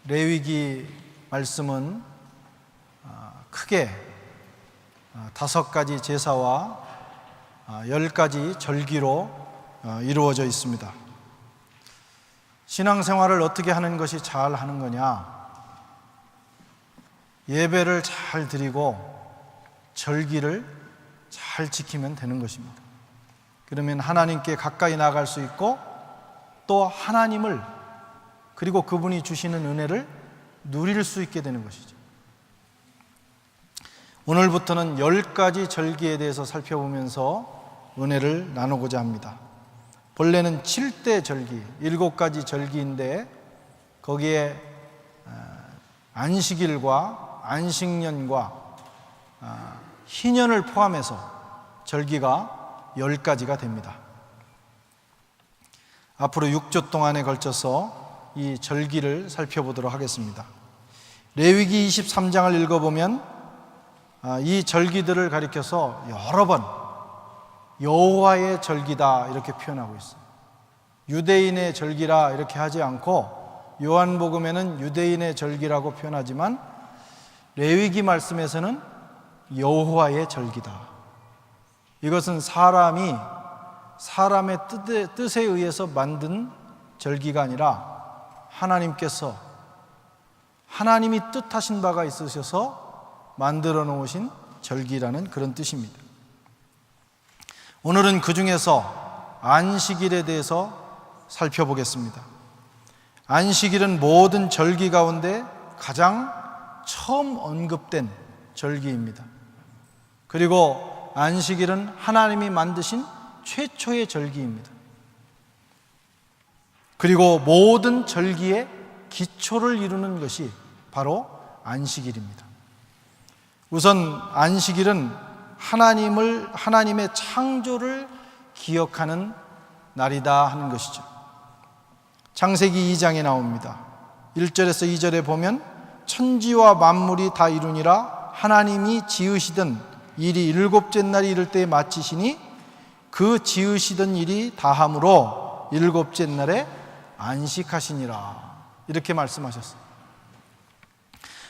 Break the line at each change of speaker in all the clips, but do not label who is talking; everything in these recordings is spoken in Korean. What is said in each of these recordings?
레위기 말씀은 크게 5가지 제사와 10가지 절기로 이루어져 있습니다. 신앙생활을 어떻게 하는 것이 잘 하는 거냐? 예배를 잘 드리고 절기를 잘 지키면 되는 것입니다. 그러면 하나님께 가까이 나아갈 수 있고 또 하나님을 그리고 그분이 주시는 은혜를 누릴 수 있게 되는 것이죠. 오늘부터는 10가지 절기에 대해서 살펴보면서 은혜를 나누고자 합니다. 본래는 7대 절기, 7가지 절기인데 거기에 안식일과 안식년과 희년을 포함해서 절기가 10가지가 됩니다. 앞으로 6주 동안에 걸쳐서 이 절기를 살펴보도록 하겠습니다. 레위기 23장을 읽어보면 이 절기들을 가리켜서 여러 번 여호와의 절기다 이렇게 표현하고 있어요. 유대인의 절기라 이렇게 하지 않고 요한복음에는 유대인의 절기라고 표현하지만 레위기 말씀에서는 여호와의 절기다. 이것은 사람의 뜻에 의해서 만든 절기가 아니라 하나님이 뜻하신 바가 있으셔서 만들어 놓으신 절기라는 그런 뜻입니다. 오늘은 그 중에서 안식일에 대해서 살펴보겠습니다. 안식일은 모든 절기 가운데 가장 처음 언급된 절기입니다. 그리고 안식일은 하나님이 만드신 최초의 절기입니다. 그리고 모든 절기의 기초를 이루는 것이 바로 안식일입니다. 우선 안식일은 하나님의 창조를 기억하는 날이다 하는 것이죠. 창세기 2장에 나옵니다. 1절에서 2절에 보면 천지와 만물이 다 이루니라 하나님이 지으시던 일이 7째 날이 이를 때에 마치시니 그 지으시던 일이 다함으로 7째 날에 안식하시니라 이렇게 말씀하셨어요.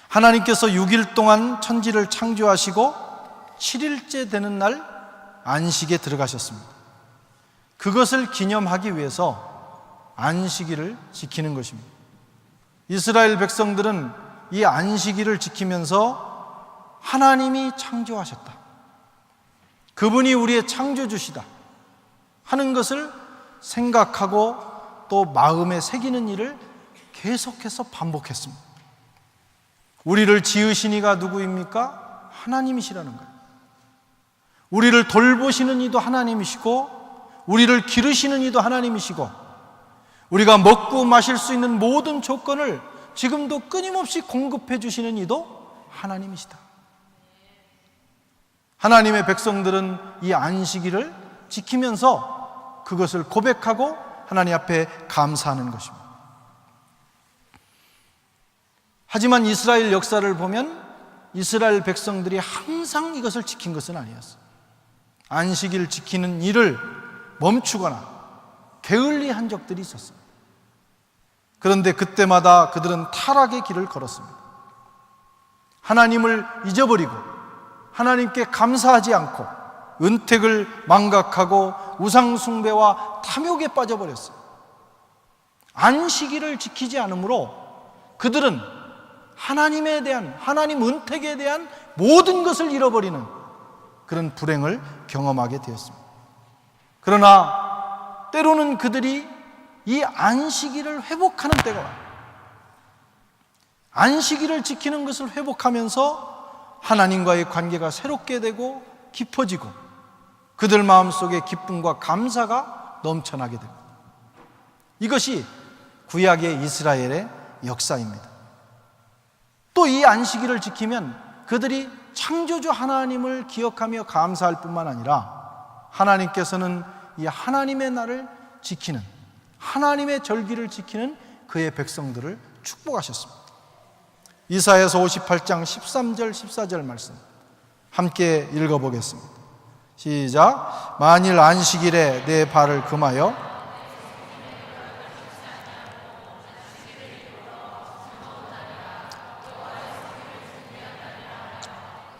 하나님께서 6일 동안 천지를 창조하시고 7일째 되는 날 안식에 들어가셨습니다. 그것을 기념하기 위해서 안식일을 지키는 것입니다. 이스라엘 백성들은 이 안식일을 지키면서 하나님이 창조하셨다, 그분이 우리의 창조주시다 하는 것을 생각하고 또 마음에 새기는 일을 계속해서 반복했습니다. 우리를 지으신 이가 누구입니까? 하나님이시라는 거예요. 우리를 돌보시는 이도 하나님이시고 우리를 기르시는 이도 하나님이시고 우리가 먹고 마실 수 있는 모든 조건을 지금도 끊임없이 공급해 주시는 이도 하나님이시다. 하나님의 백성들은 이 안식일을 지키면서 그것을 고백하고 하나님 앞에 감사하는 것입니다. 하지만 이스라엘 역사를 보면 이스라엘 백성들이 항상 이것을 지킨 것은 아니었어요. 안식일 지키는 일을 멈추거나 게을리한 적들이 있었어요. 그런데 그때마다 그들은 타락의 길을 걸었습니다. 하나님을 잊어버리고 하나님께 감사하지 않고 은택을 망각하고 우상숭배와 탐욕에 빠져버렸어요. 안식일을 지키지 않으므로 그들은 하나님에 대한, 하나님 은택에 대한 모든 것을 잃어버리는 그런 불행을 경험하게 되었습니다. 그러나 때로는 그들이 이 안식일을 회복하는 때가 와요. 안식일을 지키는 것을 회복하면서 하나님과의 관계가 새롭게 되고 깊어지고 그들 마음속에 기쁨과 감사가 넘쳐나게 됩니다. 이것이 구약의 이스라엘의 역사입니다. 또 이 안식일을 지키면 그들이 창조주 하나님을 기억하며 감사할 뿐만 아니라 하나님께서는 이 하나님의 날을 지키는, 하나님의 절기를 지키는 그의 백성들을 축복하셨습니다. 이사야서 58장 13절 14절 말씀 함께 읽어보겠습니다. 시작. 만일 안식일에 내 발을 금하여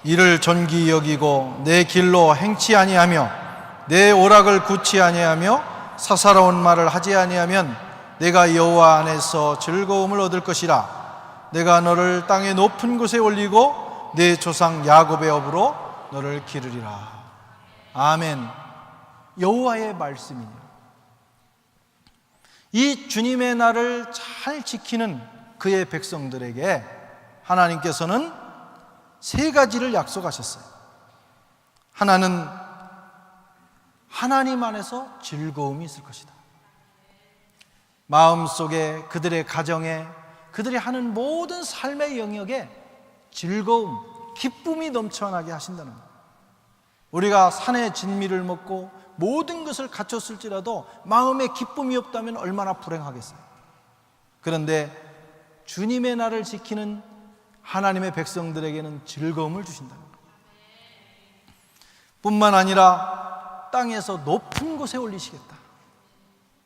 이를 존귀히 여기고 내 길로 행치 아니하며 내 오락을 굳지 아니하며 사사로운 말을 하지 아니하면 내가 여호와 안에서 즐거움을 얻을 것이라. 내가 너를 땅의 높은 곳에 올리고 내 조상 야곱의 업으로 너를 기르리라. 아멘. 여호와의 말씀이니라. 이 주님의 날을 잘 지키는 그의 백성들에게 하나님께서는 세 가지를 약속하셨어요. 하나는 하나님 안에서 즐거움이 있을 것이다. 마음속에, 그들의 가정에, 그들이 하는 모든 삶의 영역에 즐거움, 기쁨이 넘쳐나게 하신다는 것. 우리가 산의 진미를 먹고 모든 것을 갖췄을지라도 마음에 기쁨이 없다면 얼마나 불행하겠어요. 그런데 주님의 날을 지키는 하나님의 백성들에게는 즐거움을 주신다는 것. 뿐만 아니라 땅에서 높은 곳에 올리시겠다.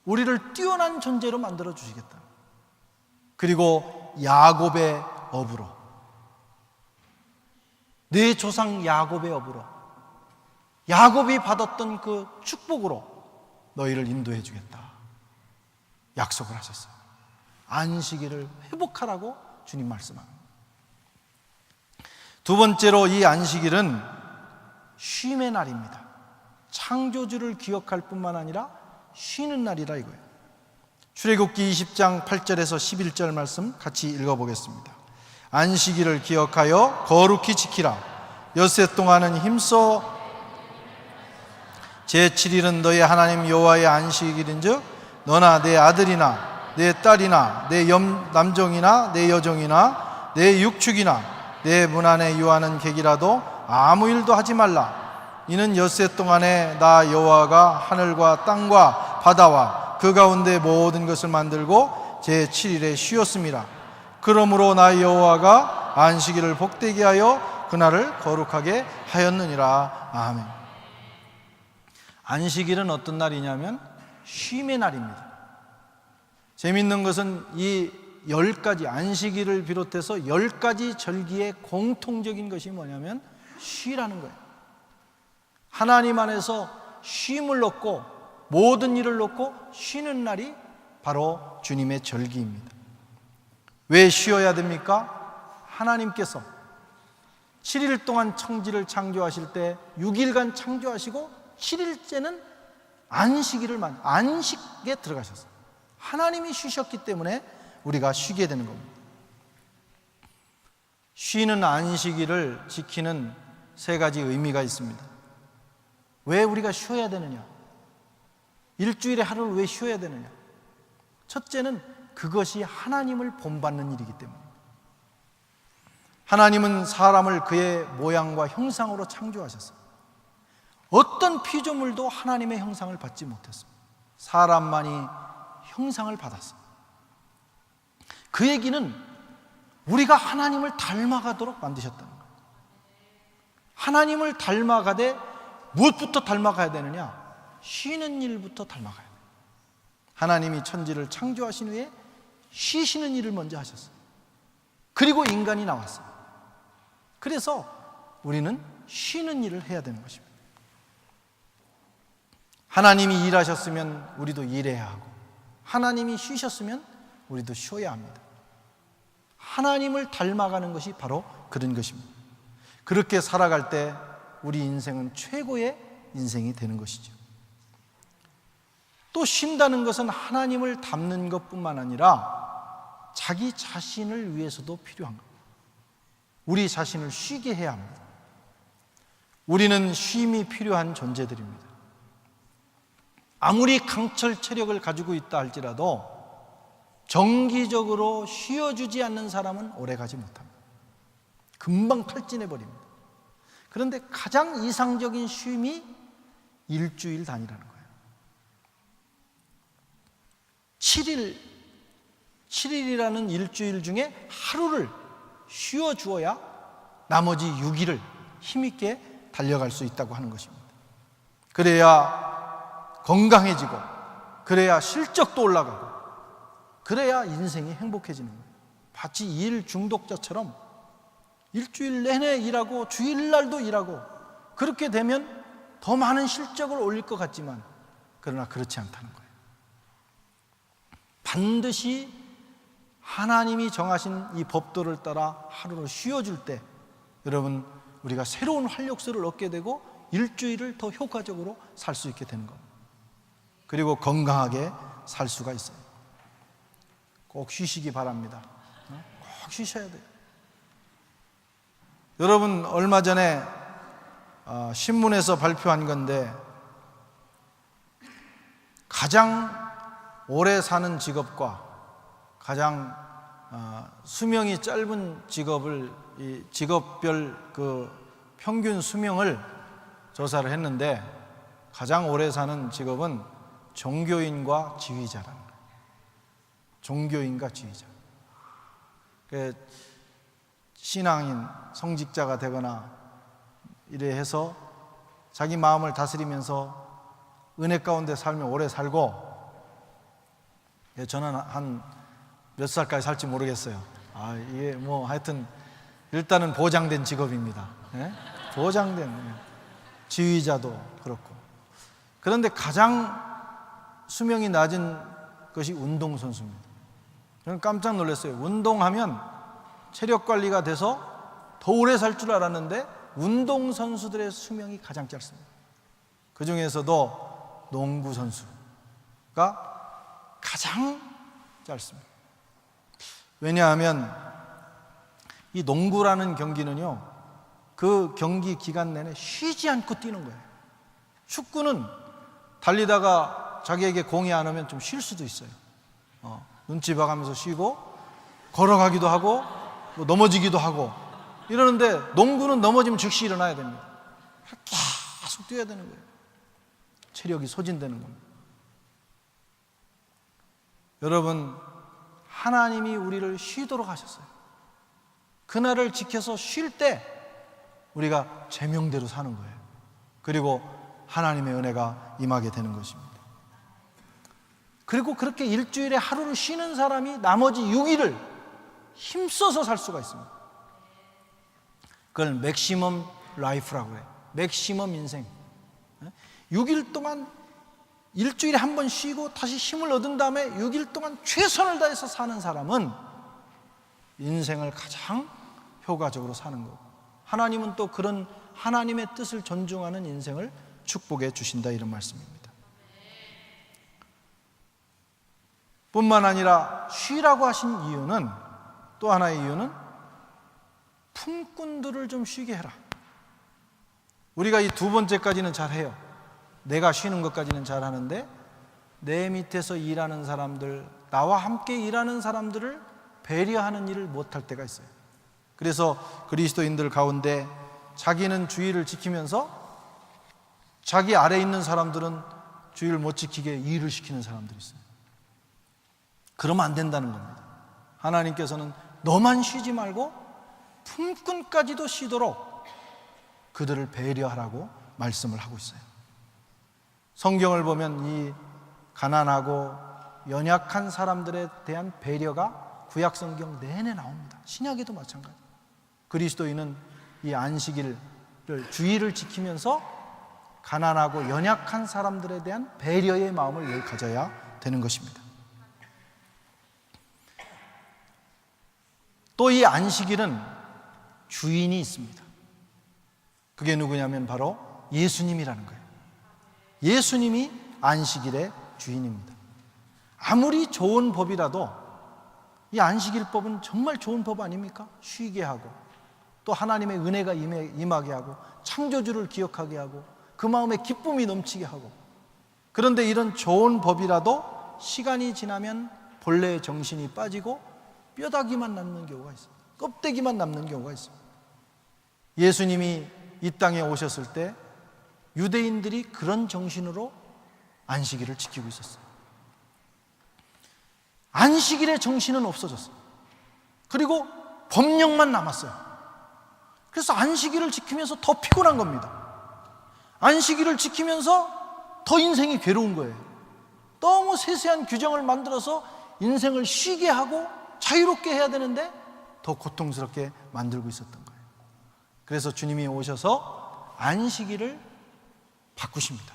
우리를 뛰어난 존재로 만들어 주시겠다. 그리고 야곱의 업으로, 내 조상 야곱의 업으로, 야곱이 받았던 그 축복으로 너희를 인도해 주겠다 약속을 하셨어요. 안식일을 회복하라고 주님 말씀합니다. 두 번째로 이 안식일은 쉼의 날입니다. 창조주를 기억할 뿐만 아니라 쉬는 날이라 이거예요. 출애굽기 20장 8절에서 11절 말씀 같이 읽어보겠습니다. 안식일을 기억하여 거룩히 지키라. 엿새 동안은 힘써 제7일은 너희 하나님 여호와의 안식일인즉 너나 내 아들이나 내 딸이나 내 남종이나 내 여종이나 내 육축이나 내 문 안에 유하는 객이라도 아무 일도 하지 말라. 이는 엿새 동안에 나 여호와가 하늘과 땅과 바다와 그 가운데 모든 것을 만들고 제7일에 쉬었습니다. 그러므로 나 여호와가 안식일을 복되게 하여 그날을 거룩하게 하였느니라. 아멘. 안식일은 어떤 날이냐면 쉼의 날입니다. 재미있는 것은 이 10가지 안식일을 비롯해서 10가지 절기의 공통적인 것이 뭐냐면 쉬라는 거예요. 하나님 안에서 쉼을 얻고 모든 일을 놓고 쉬는 날이 바로 주님의 절기입니다. 왜 쉬어야 됩니까? 하나님께서 7일 동안 천지를 창조하실 때 6일간 창조하시고 7일째는 안식에 들어가셨어요. 하나님이 쉬셨기 때문에 우리가 쉬게 되는 겁니다. 쉬는 안식일을 지키는 세 가지 의미가 있습니다. 왜 우리가 쉬어야 되느냐? 일주일에 하루를 왜 쉬어야 되느냐? 첫째는 그것이 하나님을 본받는 일이기 때문입니다. 하나님은 사람을 그의 모양과 형상으로 창조하셨어요. 어떤 피조물도 하나님의 형상을 받지 못했습니다. 사람만이 형상을 받았어요. 그 얘기는 우리가 하나님을 닮아가도록 만드셨다는 거예요. 하나님을 닮아가되 무엇부터 닮아가야 되느냐? 쉬는 일부터 닮아가야 돼요. 하나님이 천지를 창조하신 후에 쉬시는 일을 먼저 하셨어요. 그리고 인간이 나왔어요. 그래서 우리는 쉬는 일을 해야 되는 것입니다. 하나님이 일하셨으면 우리도 일해야 하고, 하나님이 쉬셨으면 우리도 쉬어야 합니다. 하나님을 닮아가는 것이 바로 그런 것입니다. 그렇게 살아갈 때 우리 인생은 최고의 인생이 되는 것이죠. 또 쉰다는 것은 하나님을 닮는 것뿐만 아니라 자기 자신을 위해서도 필요한 겁니다. 우리 자신을 쉬게 해야 합니다. 우리는 쉼이 필요한 존재들입니다. 아무리 강철 체력을 가지고 있다 할지라도 정기적으로 쉬어주지 않는 사람은 오래가지 못합니다. 금방 탈진해버립니다. 그런데 가장 이상적인 쉼이 일주일 단위라는 거예요. 7일이라는 일주일 중에 하루를 쉬어주어야 나머지 6일을 힘있게 달려갈 수 있다고 하는 것입니다. 그래야 건강해지고, 그래야 실적도 올라가고, 그래야 인생이 행복해지는 거예요. 마치 일 중독자처럼 일주일 내내 일하고 주일날도 일하고 그렇게 되면 더 많은 실적을 올릴 것 같지만 그러나 그렇지 않다는 거예요. 반드시 하나님이 정하신 이 법도를 따라 하루를 쉬어줄 때 여러분 우리가 새로운 활력소를 얻게 되고 일주일을 더 효과적으로 살 수 있게 되는 겁니다. 그리고 건강하게 살 수가 있어요. 꼭 쉬시기 바랍니다. 꼭 쉬셔야 돼요. 여러분 얼마 전에 신문에서 발표한 건데 가장 오래 사는 직업과 가장 수명이 짧은 직업을 이 직업별 그 평균 수명을 조사를 했는데 가장 오래 사는 직업은 종교인과 지휘자라는 거예요. 종교인과 지휘자. 신앙인, 성직자가 되거나 이래 해서 자기 마음을 다스리면서 은혜 가운데 살면 오래 살고, 저는 한 몇 살까지 살지 모르겠어요. 이게 뭐 하여튼 일단은 보장된 직업입니다. 예? 보장된 지휘자도 그렇고. 그런데 가장 수명이 낮은 것이 운동선수입니다. 저는 깜짝 놀랐어요. 운동하면 체력 관리가 돼서 더 오래 살 줄 알았는데 운동선수들의 수명이 가장 짧습니다. 그 중에서도 농구선수가 가장 짧습니다. 왜냐하면 이 농구라는 경기는요, 그 경기 기간 내내 쉬지 않고 뛰는 거예요. 축구는 달리다가 자기에게 공이 안 오면 좀 쉴 수도 있어요. 눈치 봐가면서 쉬고 걸어가기도 하고 뭐 넘어지기도 하고 이러는데 농구는 넘어지면 즉시 일어나야 됩니다. 계속 뛰어야 되는 거예요. 체력이 소진되는 겁니다. 여러분, 하나님이 우리를 쉬도록 하셨어요. 그날을 지켜서 쉴 때 우리가 제명대로 사는 거예요. 그리고 하나님의 은혜가 임하게 되는 것입니다. 그리고 그렇게 일주일에 하루를 쉬는 사람이 나머지 6일을 힘써서 살 수가 있습니다. 그걸 맥시멈 라이프라고 해요. 맥시멈 인생. 6일 동안 일주일에 한 번 쉬고 다시 힘을 얻은 다음에 6일 동안 최선을 다해서 사는 사람은 인생을 가장 효과적으로 사는 거고, 하나님은 또 그런 하나님의 뜻을 존중하는 인생을 축복해 주신다, 이런 말씀입니다. 뿐만 아니라 쉬라고 하신 이유는, 또 하나의 이유는 품꾼들을 좀 쉬게 해라. 우리가 이 두 번째까지는 잘해요. 내가 쉬는 것까지는 잘하는데 내 밑에서 일하는 사람들, 나와 함께 일하는 사람들을 배려하는 일을 못할 때가 있어요. 그래서 그리스도인들 가운데 자기는 주의를 지키면서 자기 아래에 있는 사람들은 주의를 못 지키게 일을 시키는 사람들이 있어요. 그러면 안 된다는 겁니다. 하나님께서는 너만 쉬지 말고 품꾼까지도 쉬도록 그들을 배려하라고 말씀을 하고 있어요. 성경을 보면 이 가난하고 연약한 사람들에 대한 배려가 구약 성경 내내 나옵니다. 신약에도 마찬가지. 그리스도인은 이 안식일을, 주의를 지키면서 가난하고 연약한 사람들에 대한 배려의 마음을 늘 가져야 되는 것입니다. 또 이 안식일은 주인이 있습니다. 그게 누구냐면 바로 예수님이라는 거예요. 예수님이 안식일의 주인입니다. 아무리 좋은 법이라도 이 안식일법은 정말 좋은 법 아닙니까? 쉬게 하고 또 하나님의 은혜가 임하게 하고 창조주를 기억하게 하고 그 마음에 기쁨이 넘치게 하고. 그런데 이런 좋은 법이라도 시간이 지나면 본래의 정신이 빠지고 뼈다귀만 남는 경우가 있어요. 껍데기만 남는 경우가 있어요. 예수님이 이 땅에 오셨을 때 유대인들이 그런 정신으로 안식일을 지키고 있었어요. 안식일의 정신은 없어졌어요. 그리고 법령만 남았어요. 그래서 안식일을 지키면서 더 피곤한 겁니다. 안식일을 지키면서 더 인생이 괴로운 거예요. 너무 세세한 규정을 만들어서 인생을 쉬게 하고 자유롭게 해야 되는데 더 고통스럽게 만들고 있었던 거예요. 그래서 주님이 오셔서 안식일을 바꾸십니다.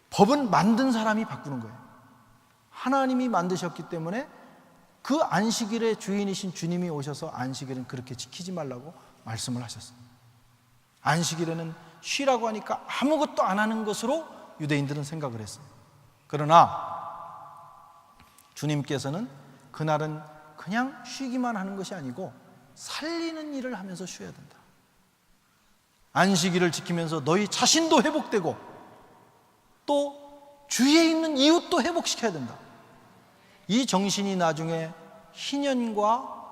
법은 만든 사람이 바꾸는 거예요. 하나님이 만드셨기 때문에 그 안식일의 주인이신 주님이 오셔서 안식일은 그렇게 지키지 말라고 말씀을 하셨어요. 안식일에는 쉬라고 하니까 아무것도 안 하는 것으로 유대인들은 생각을 했어요. 그러나 주님께서는 그날은 그냥 쉬기만 하는 것이 아니고 살리는 일을 하면서 쉬어야 된다. 안식일을 지키면서 너희 자신도 회복되고 또 주위에 있는 이웃도 회복시켜야 된다. 이 정신이 나중에 희년과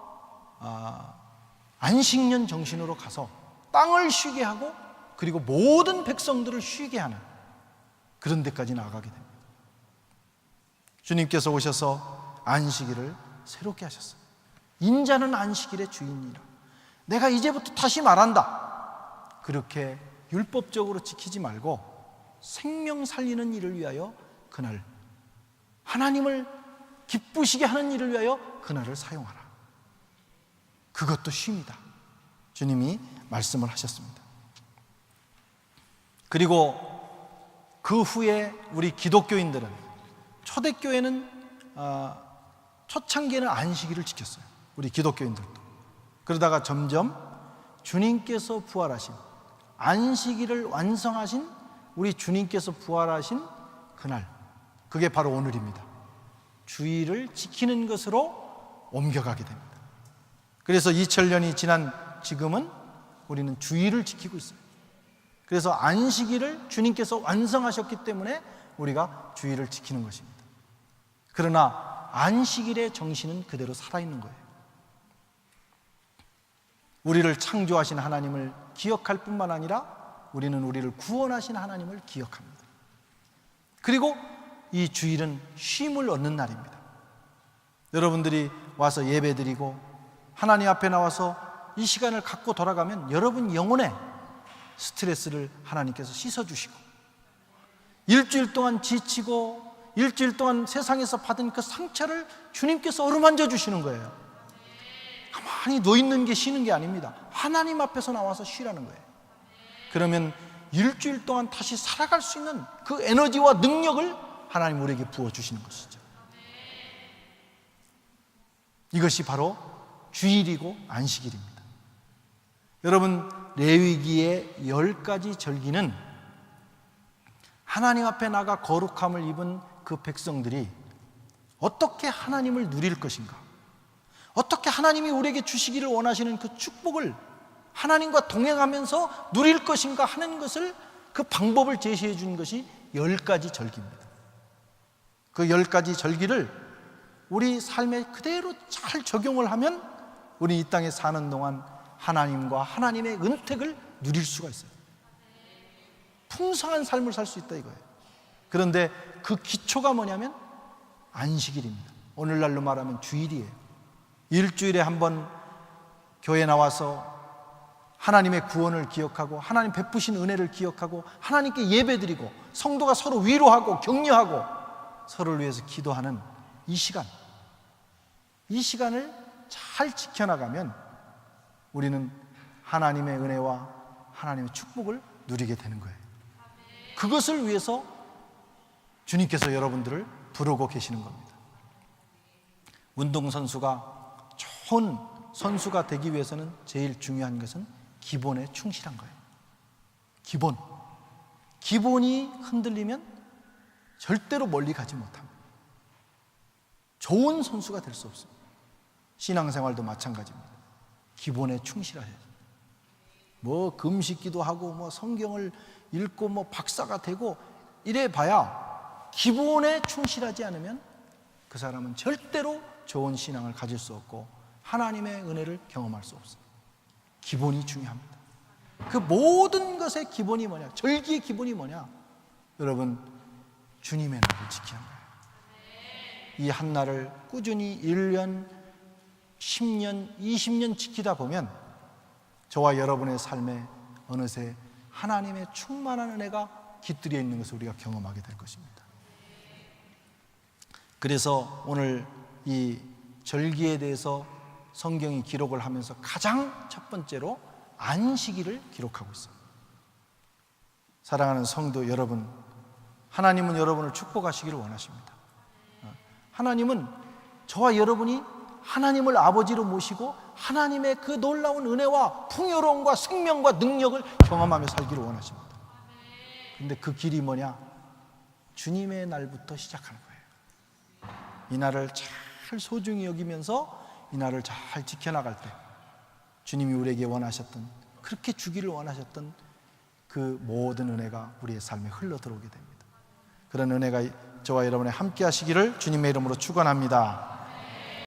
안식년 정신으로 가서 땅을 쉬게 하고 그리고 모든 백성들을 쉬게 하는 그런 데까지 나아가게 됩니다. 주님께서 오셔서 안식일을 새롭게 하셨어요. 인자는 안식일의 주인이라. 내가 이제부터 다시 말한다. 그렇게 율법적으로 지키지 말고 생명 살리는 일을 위하여 그날, 하나님을 기쁘시게 하는 일을 위하여 그날을 사용하라. 그것도 쉼이다. 주님이 말씀을 하셨습니다. 그리고 그 후에 우리 기독교인들은, 초대교회는 초창기에는 안식일을 지켰어요. 우리 기독교인들도. 그러다가 점점 주님께서 부활하신, 안식일을 완성하신 우리 주님께서 부활하신 그날, 그게 바로 오늘입니다. 주일을 지키는 것으로 옮겨가게 됩니다. 그래서 2000년이 지난 지금은 우리는 주일을 지키고 있어요. 그래서 안식일을 주님께서 완성하셨기 때문에 우리가 주일을 지키는 것입니다. 그러나 안식일의 정신은 그대로 살아있는 거예요. 우리를 창조하신 하나님을 기억할 뿐만 아니라 우리는 우리를 구원하신 하나님을 기억합니다. 그리고 이 주일은 쉼을 얻는 날입니다. 여러분들이 와서 예배드리고 하나님 앞에 나와서 이 시간을 갖고 돌아가면 여러분 영혼의 스트레스를 하나님께서 씻어주시고, 일주일 동안 지치고 일주일 동안 세상에서 받은 그 상처를 주님께서 어루만져 주시는 거예요. 가만히 누워있는 게 쉬는 게 아닙니다. 하나님 앞에서 나와서 쉬라는 거예요. 그러면 일주일 동안 다시 살아갈 수 있는 그 에너지와 능력을 하나님 우리에게 부어주시는 것이죠. 이것이 바로 주일이고 안식일입니다. 여러분, 레위기의 10가지 절기는 하나님 앞에 나가 거룩함을 입은 그 백성들이 어떻게 하나님을 누릴 것인가, 어떻게 하나님이 우리에게 주시기를 원하시는 그 축복을 하나님과 동행하면서 누릴 것인가 하는 것을, 그 방법을 제시해 준 것이 10가지 절기입니다. 그 10가지 절기를 우리 삶에 그대로 잘 적용을 하면 우리 이 땅에 사는 동안 하나님과 하나님의 은택을 누릴 수가 있어요. 풍성한 삶을 살 수 있다 이거예요. 그런데 그 기초가 뭐냐면 안식일입니다. 오늘날로 말하면 주일이에요. 일주일에 한 번 교회 나와서 하나님의 구원을 기억하고 하나님 베푸신 은혜를 기억하고 하나님께 예배드리고 성도가 서로 위로하고 격려하고 서로를 위해서 기도하는 이 시간, 이 시간을 잘 지켜나가면 우리는 하나님의 은혜와 하나님의 축복을 누리게 되는 거예요. 그것을 위해서 주님께서 여러분들을 부르고 계시는 겁니다. 운동선수가 좋은 선수가 되기 위해서는 제일 중요한 것은 기본에 충실한 거예요. 기본이 흔들리면 절대로 멀리 가지 못합니다. 좋은 선수가 될 수 없습니다. 신앙생활도 마찬가지입니다. 기본에 충실하셔야 돼요. 뭐 금식기도 하고 뭐 성경을 읽고 뭐 박사가 되고 이래 봐야 기본에 충실하지 않으면 그 사람은 절대로 좋은 신앙을 가질 수 없고 하나님의 은혜를 경험할 수 없어요. 기본이 중요합니다. 그 모든 것의 기본이 뭐냐? 절기의 기본이 뭐냐? 여러분, 주님의 날을 지키는 거예요. 이 한 날을 꾸준히 1년, 10년, 20년 지키다 보면 저와 여러분의 삶에 어느새 하나님의 충만한 은혜가 깃들여 있는 것을 우리가 경험하게 될 것입니다. 그래서 오늘 이 절기에 대해서 성경이 기록을 하면서 가장 첫 번째로 안식일을 기록하고 있습니다. 사랑하는 성도 여러분, 하나님은 여러분을 축복하시기를 원하십니다. 하나님은 저와 여러분이 하나님을 아버지로 모시고 하나님의 그 놀라운 은혜와 풍요로움과 생명과 능력을 경험하며 살기를 원하십니다. 그런데 그 길이 뭐냐? 주님의 날부터 시작하는 거예요. 이 날을 잘 소중히 여기면서 이 날을 잘 지켜나갈 때 주님이 우리에게 원하셨던, 그렇게 주기를 원하셨던 그 모든 은혜가 우리의 삶에 흘러들어오게 됩니다. 그런 은혜가 저와 여러분의 함께 하시기를 주님의 이름으로 축원합니다.